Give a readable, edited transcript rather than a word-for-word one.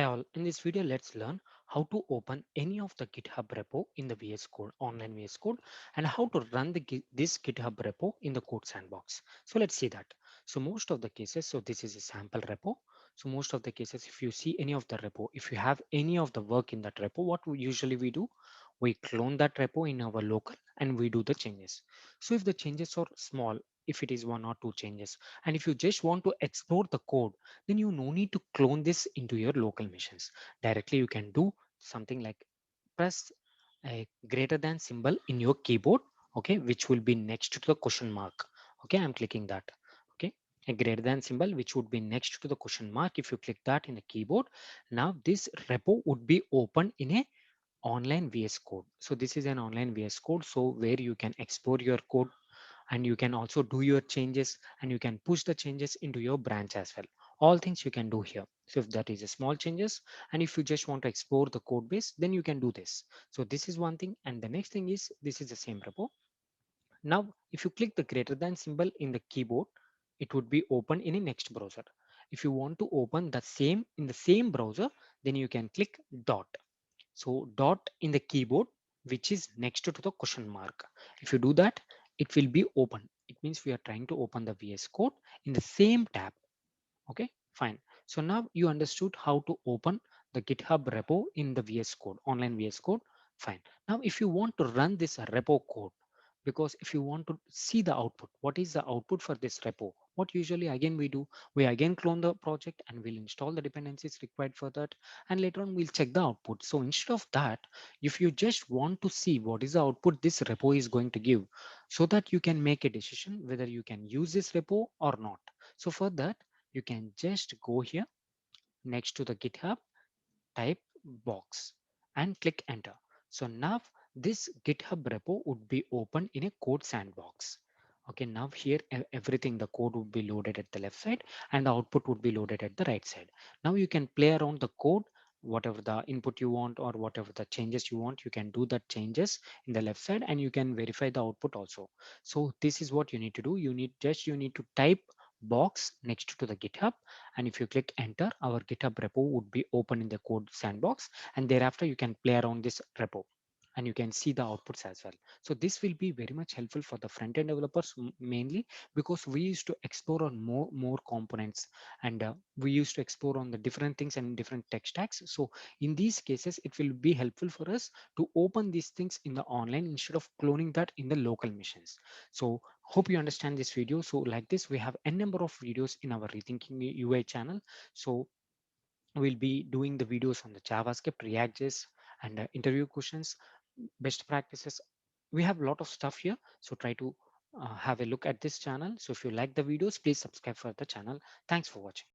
Hi all, in this video let's learn how to open any of the GitHub repo in the VS Code, online VS Code, and how to run this GitHub repo in the code sandbox. So let's see that. So most of the cases, so this is a sample repo. So most of the cases, if you see any of the repo, if you have any of the work in that repo, what we usually we do, we clone that repo in our local and we do the changes. So if the changes are small, if it is one or two changes, and if you just want to explore the code, then you no need to clone this into your local machines. Directly you can do something like press a greater than symbol in your keyboard, okay, which will be next to the question mark. Okay, I'm clicking that. Okay, a greater than symbol which would be next to the question mark. If you click that in the keyboard, now this repo would be open in a online VS Code. So this is an online VS Code, so where you can export your code and you can also do your changes and you can push the changes into your branch as well. All things you can do here. So if that is a small changes, and if you just want to explore the code base, then you can do this. So this is one thing, and the next thing is this is the same repo. Now if you click the greater than symbol in the keyboard, it would be open in a next browser. If you want to open the same in the same browser, then you can click dot. So dot in the keyboard, which is next to the question mark. If you do that, it will be open. It means we are trying to open the VS Code in the same tab. Okay, fine. So now you understood how to open the GitHub repo in the VS Code, online VS Code. Fine. Now, if you want to run this repo code, because if you want to see the output, what is the output for this repo? What usually again we do, we again clone the project and we'll install the dependencies required for that. And later on we'll check the output. So instead of that, if you just want to see what is the output this repo is going to give, so that you can make a decision whether you can use this repo or not. So for that, you can just go here next to the GitHub, type box and click enter. So now this GitHub repo would be open in a code sandbox. Okay, now here everything, the code would be loaded at the left side and the output would be loaded at the right side. Now you can play around the code, whatever the input you want or whatever the changes you want, you can do that changes in the left side and you can verify the output also. So this is what you need to do. You need to type box next to the GitHub, and if you click enter, our GitHub repo would be open in the code sandbox, and thereafter you can play around this repo and you can see the outputs as well. So this will be very much helpful for the front-end developers mainly, because we used to explore on more components, and we used to explore on the different things and different tech stacks. So in these cases it will be helpful for us to open these things in the online instead of cloning that in the local machines. So hope you understand this video. So like this, we have a number of videos in our Rethinking UI channel. So we'll be doing the videos on the JavaScript, React.js, and interview questions, best practices. We have a lot of stuff here. So try to have a look at this channel. So if you like the videos, please subscribe for the channel. Thanks for watching.